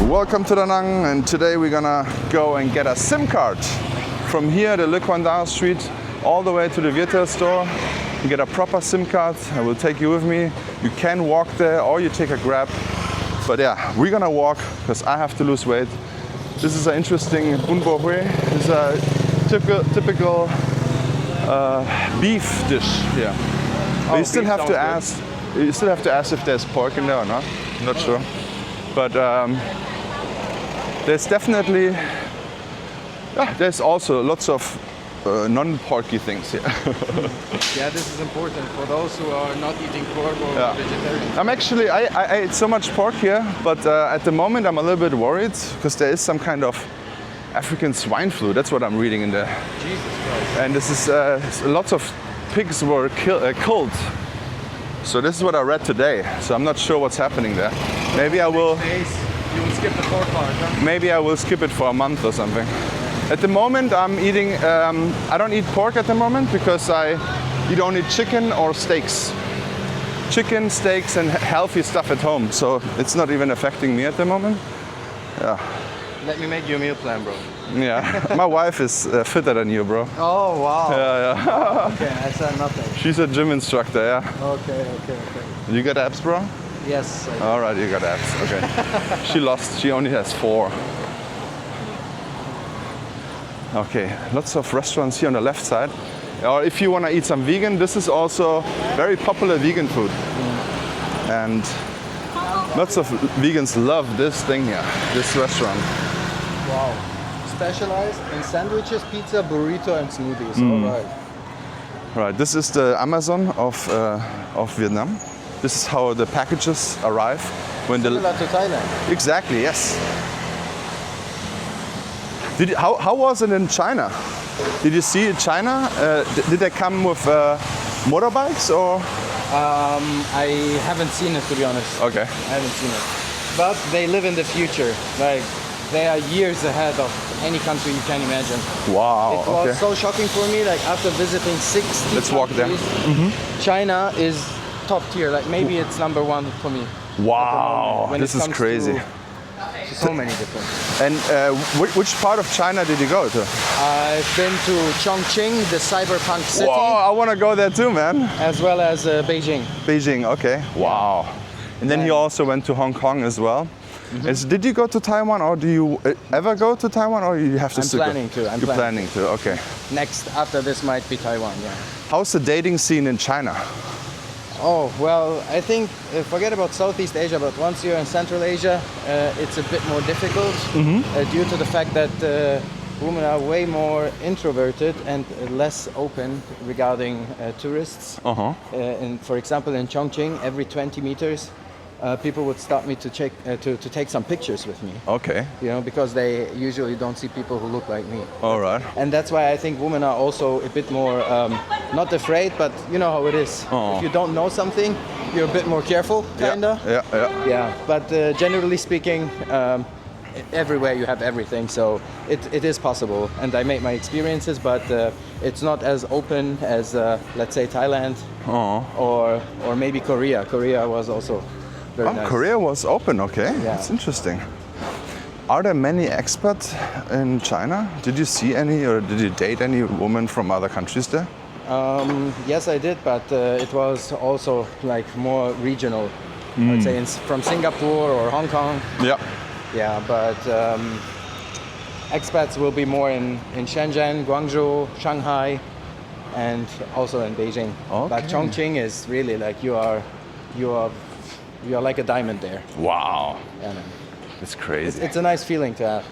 Welcome to Da Nang, and today we're gonna go and get a SIM card from here, the Le Quandao Street, all the way to the Viettel store. You get a proper SIM card. I will take you with me. You can walk there or you take a Grab. But yeah, we're gonna walk because I have to lose weight. This is an interesting bun bo hui. This is a typical beef dish here. But you still have to ask. You still have to ask if there's pork in there or not. I'm not sure. But there's definitely, there's also lots of non-porky things here. Yeah, this is important for those who are not eating pork or vegetarian. I'm actually, I ate so much pork here, but at the moment I'm a little bit worried because there is some kind of African swine flu. That's what I'm reading in there. Jesus Christ. And this is, lots of pigs were killed. So this is what I read today. So I'm not sure what's happening there. Maybe I will. You will skip the pork part, huh? Maybe I will skip it for a month or something. At the moment, I'm eating. I don't eat pork at the moment because I eat only chicken or steaks. Chicken, steaks, and healthy stuff at home. So it's not even affecting me at the moment. Yeah. Let me make you a meal plan, bro. Yeah. My wife is fitter than you, bro. Oh wow. Yeah. Okay, I said nothing. She's a gym instructor. Yeah. Okay. You got abs, bro? Yes. I do. All right, you got abs. Okay. She lost. She only has 4. Okay, lots of restaurants here on the left side. Or if you want to eat some vegan, this is also very popular vegan food. And lots of vegans love this thing here, this restaurant. Wow. Specialized in sandwiches, pizza, burrito, and smoothies. All right. Right, this is the Amazon of Vietnam. This is how the packages arrive when Similar to Thailand. Exactly, yes. How was it in China? Did you see China? Did they come with motorbikes or? I haven't seen it, to be honest. Okay. I haven't seen it. But they live in the future. Like, they are years ahead of any country you can imagine. Wow. It was so shocking for me, like after visiting 60 Let's walk there. China is top tier, like maybe it's number 1 for me. Wow, this is crazy. To so many different. And which part of China did you go to? I've been to Chongqing, the cyberpunk city. Wow, I want to go there too, man. As well as Beijing. Beijing, okay. Wow. And then you also went to Hong Kong as well. Did you go to Taiwan, or do you ever go to Taiwan, or you have to? I'm planning to. You're planning to. Okay. Next, after this, might be Taiwan. Yeah. How's the dating scene in China? Oh well, I think forget about Southeast Asia, but once you're in Central Asia, it's a bit more difficult due to the fact that women are way more introverted and less open regarding tourists. And for example, in Chongqing, every 20 meters. People would stop me to take some pictures with me. Okay. You know, because they usually don't see people who look like me. All right. And that's why I think women are also a bit more not afraid, but you know how it is. If you don't know something, you're a bit more careful, kinda. Yeah. But generally speaking, everywhere you have everything, so it is possible. And I made my experiences, but it's not as open as let's say Thailand or maybe Korea. Korea was also. Nice. Korea was open, okay. Yeah. That's interesting. Are there many expats in China? Did you see any, or did you date any women from other countries there? Yes, I did, but it was also like more regional. I'd say from Singapore or Hong Kong. Yeah. Yeah, but expats will be more in Shenzhen, Guangzhou, Shanghai, and also in Beijing. Okay. But Chongqing is really like you are like a diamond there. Wow. Yeah, man. It's crazy. It's a nice feeling to have.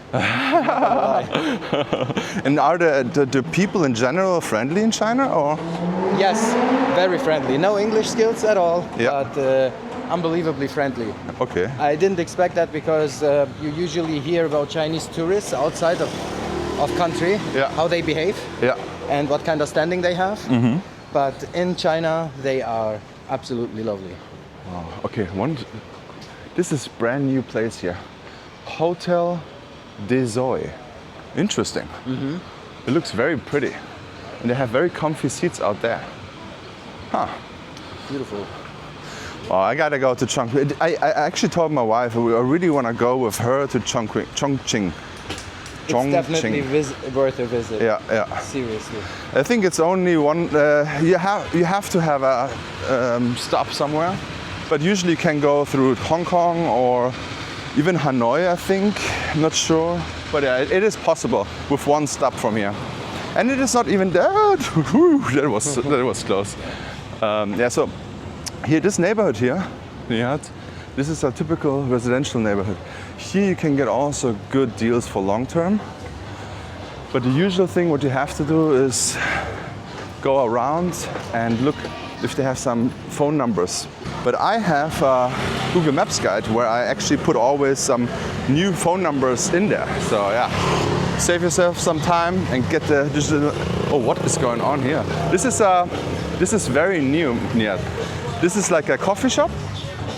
And are the people in general friendly in China, or? Yes, very friendly. No English skills at all, but unbelievably friendly. Okay. I didn't expect that because you usually hear about Chinese tourists outside of country, how they behave, and what kind of standing they have. But in China, they are absolutely lovely. Wow. Okay, this is brand new place here. Hotel des Oeufs. Interesting. It looks very pretty. And they have very comfy seats out there. Huh. Beautiful. Oh, I gotta go to Chongqing. I actually told my wife I really want to go with her to Chongqing. It's definitely worth a visit. Yeah, yeah. Seriously. I think it's only one. You have to have a stop somewhere, but usually you can go through Hong Kong or even Hanoi. I think. I'm not sure, but yeah, it is possible with one stop from here, and it is not even that. that was close. Yeah. So here, this neighborhood here, this is a typical residential neighborhood. Here you can get also good deals for long term. But the usual thing what you have to do is go around and look if they have some phone numbers. But I have a Google Maps guide where I actually put always some new phone numbers in there. So yeah, save yourself some time and get the digital. Oh, what is going on here? This is very new, Nihat. This is like a coffee shop,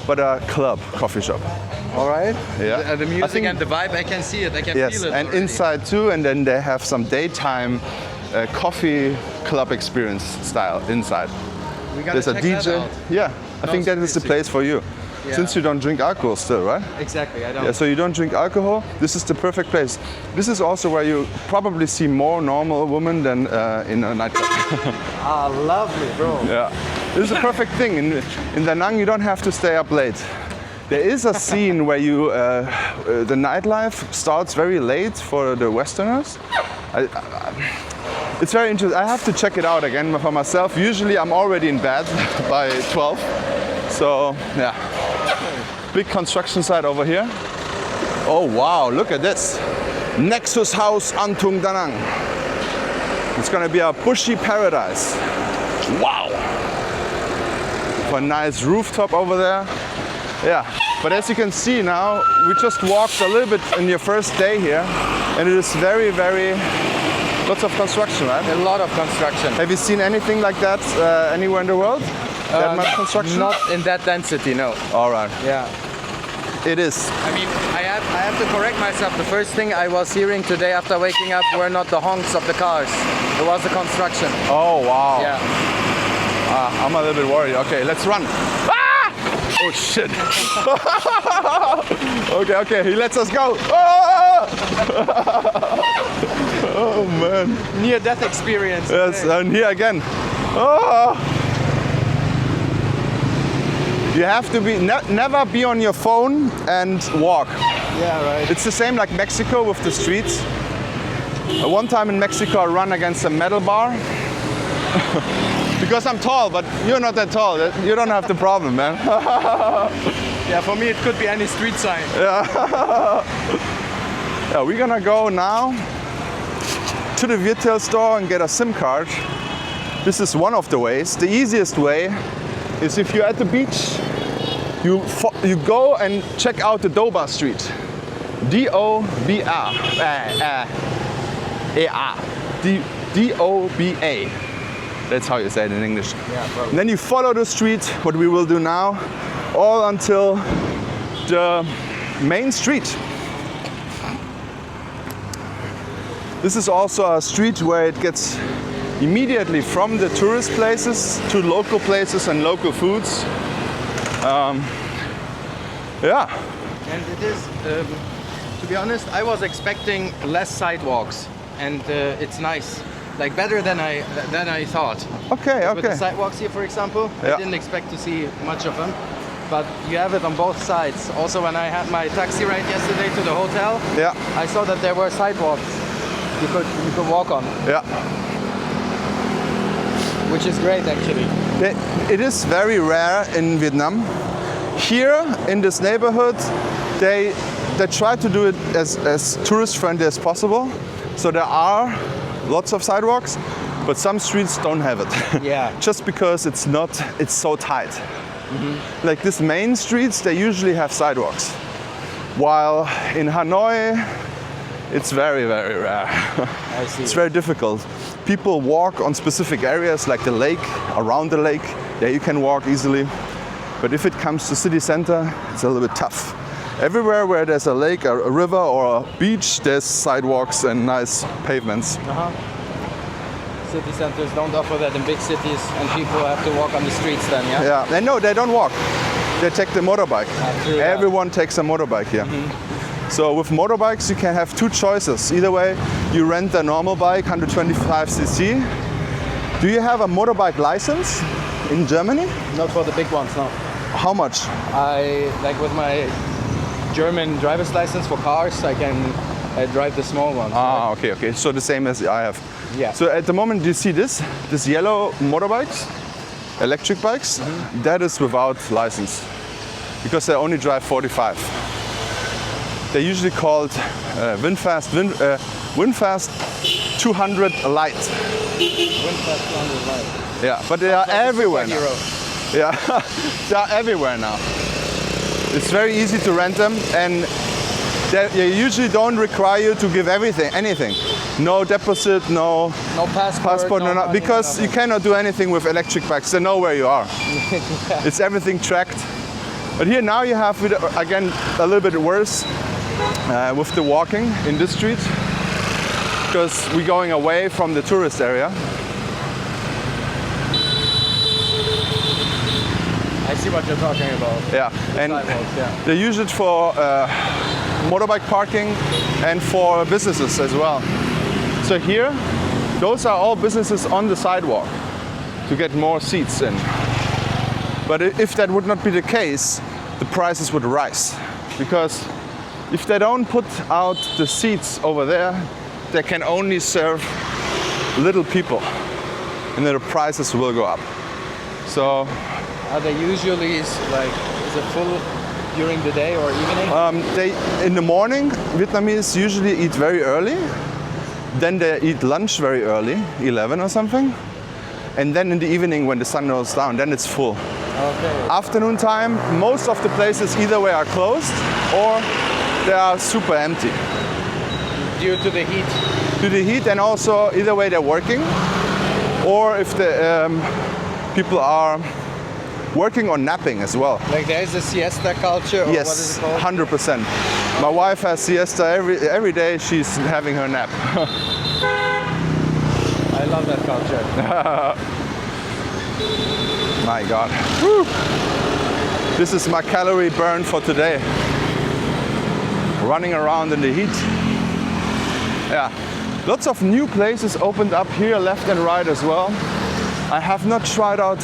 but a club coffee shop. All right. Yeah. The music and the vibe, I can see it. I can feel it. Yes, and already. inside too, and then they have some daytime coffee club experience style inside. We gotta There's a check DJ. that out. Yeah, I think that is the place for you. Yeah. Since you don't drink alcohol still, right? Exactly, I don't. Yeah, so you don't drink alcohol. This is the perfect place. This is also where you probably see more normal women than in a nightclub. Ah, lovely, bro. Yeah, this is a perfect thing. In Da Nang, you don't have to stay up late. There is a scene where the nightlife starts very late for the Westerners. It's very interesting. I have to check it out again for myself. Usually I'm already in bed by 12. So yeah, big construction site over here. Oh wow, look at this. Nexus House Antung Da Nang. It's gonna be a bushy paradise. Wow. For a nice rooftop over there. Yeah, but as you can see now, we just walked a little bit in your first day here, and it is very, very, lots of construction, right? A lot of construction. Have you seen anything like that anywhere in the world? That much construction? Not in that density, no. All right. Yeah. It is. I mean, I have to correct myself. The first thing I was hearing today after waking up were not the honks of the cars. It was the construction. Oh, wow. Yeah. I'm a little bit worried. Okay, let's run. Oh shit. Okay, he lets us go. Oh, oh man. Near death experience. Yes, and here again. Oh. You have to be never be on your phone and walk. Yeah, right. It's the same like Mexico with the streets. One time in Mexico I ran against a metal bar. Because I'm tall, but you're not that tall. You don't have the problem, man. Yeah, for me it could be any street sign. Yeah. Yeah, we're gonna go now to the Viettel store and get a SIM card. This is one of the ways. The easiest way is if you're at the beach, you go and check out the Doba Street. D-O-B-A. D-O-B-A. That's how you say it in English. Yeah, probably. And then you follow the street, what we will do now, all until the main street. This is also a street where it gets immediately from the tourist places to local places and local foods. Yeah. And it is, to be honest, I was expecting less sidewalks, and it's nice. Like better than I thought. Okay, With the okay. sidewalks here, for example, Yeah. I didn't expect to see much of them, but you have it on both sides. Also, when I had my taxi ride yesterday to the hotel, Yeah, I saw that there were sidewalks you could walk on, yeah. which is great actually. It is very rare in Vietnam. Here in this neighborhood, they try to do it as tourist friendly as possible. So there are lots of sidewalks, but some streets don't have it. Yeah. Just because it's so tight. Mm-hmm. Like these main streets, they usually have sidewalks. While in Hanoi, it's very, very rare. I see. It's very difficult. People walk on specific areas like the lake, around the lake. There you can walk easily. But if it comes to city center, it's a little bit tough. Everywhere where there's a lake, a river or a beach, there's sidewalks and nice pavements. City centers don't offer that in big cities, and people have to walk on the streets then, yeah? Yeah, and no, they don't walk. they take the motorbike. Everyone takes a motorbike here. So with motorbikes, you can have two choices. Either way, you rent a normal bike, 125cc. Do you have a motorbike license in Germany? Not for the big ones, no. How much? Like with my German driver's license for cars, I can drive the small ones. Ah, okay, okay. So the same as I have. Yeah. So at the moment, you see this yellow motorbikes, electric bikes. That is without license, because they only drive 45. They're usually called Windfast 200 Light. Windfast 200 Light. Yeah, but they are everywhere now. Yeah, they are everywhere now. It's very easy to rent them, and they usually don't require you to give anything. No deposit, no passport, no, because you cannot do anything with electric bikes. They know where you are. It's everything tracked. But here now you have, again, a little bit worse with the walking in this street, because we're going away from the tourist area. I see what you're talking about. Yeah, and they use it for motorbike parking and for businesses as well. So here, those are all businesses on the sidewalk to get more seats in. But if that would not be the case, the prices would rise, because if they don't put out the seats over there, they can only serve little people, and then the prices will go up. So are they usually is it full during the day or evening? In the morning, Vietnamese usually eat very early. Then they eat lunch very early, 11 or something. And then in the evening, when the sun goes down, then it's full. Okay. Afternoon time, most of the places either way are closed or they are super empty. Due to the heat? To the heat, and also either way they're working, or if the people are working or napping as well. Like there is a siesta culture, or yes, what is it called? 100%. My wife has siesta every day. She's having her nap. I love that culture. My God. Woo. This is my calorie burn for today. Running around in the heat. Yeah, lots of new places opened up here, left and right as well. I have not tried out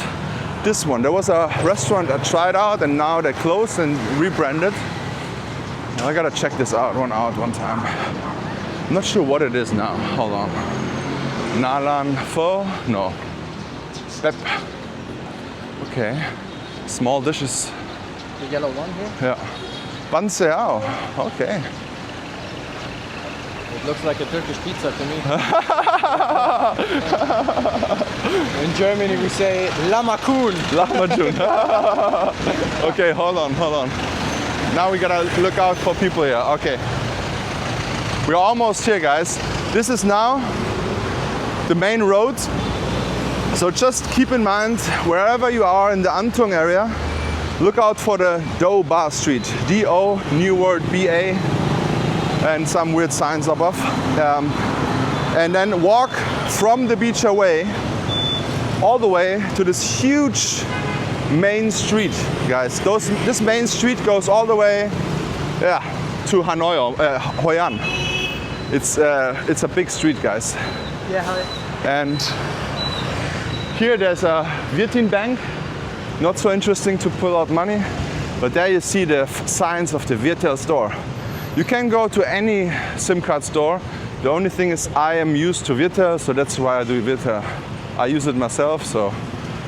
this one. There was a restaurant I tried out, and now they closed and rebranded. I gotta check this one time. I'm not sure what it is now. Hold on. Nalan Pho? No. Pep. Okay. Small dishes. The yellow one here? Yeah. Ban Seao. Okay. It looks like a Turkish pizza to me. In Germany we say Lahmacun. Lahmacun. Okay, hold on. Now we gotta look out for people here. Okay. We're almost here, guys. This is now the main road. So just keep in mind, wherever you are in the Antung area, look out for the Do Ba Street. D-O, new word B-A, and some weird signs above. And then walk from the beach away, all the way to this huge main street, guys. This main street goes all the way, to Hanoi, Hoi An. It's a big street, guys. Yeah, hi. And here there's a Vietin bank. Not so interesting to pull out money, but there you see the signs of the Viettel store. You can go to any SIM card store. The only thing is I am used to Viettel, so that's why I do Viettel. I use it myself, so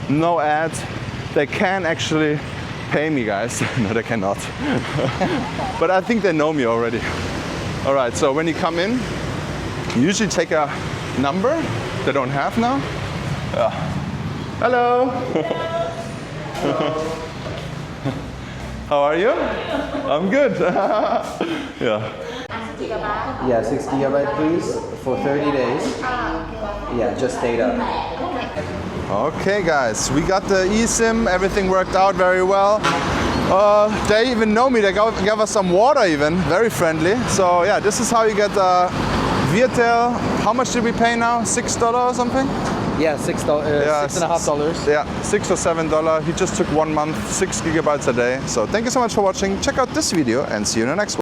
no ad. They can actually pay me, guys. No, they cannot. But I think they know me already. All right, so when you come in, you usually take a number they don't have now. Hello. How are you? I'm good. Yeah. Yeah, 6 gigabyte please, for 30 days. Yeah, just data. Okay guys, we got the eSIM, everything worked out very well. They even know me, they gave us some water even, very friendly. So yeah, this is how you get Viettel. How much did we pay now? $6 or something? Yeah, $6.50. Yeah, $6 or $7. He just took 1 month, 6 gigabytes a day. So thank you so much for watching. Check out this video and see you in the next one.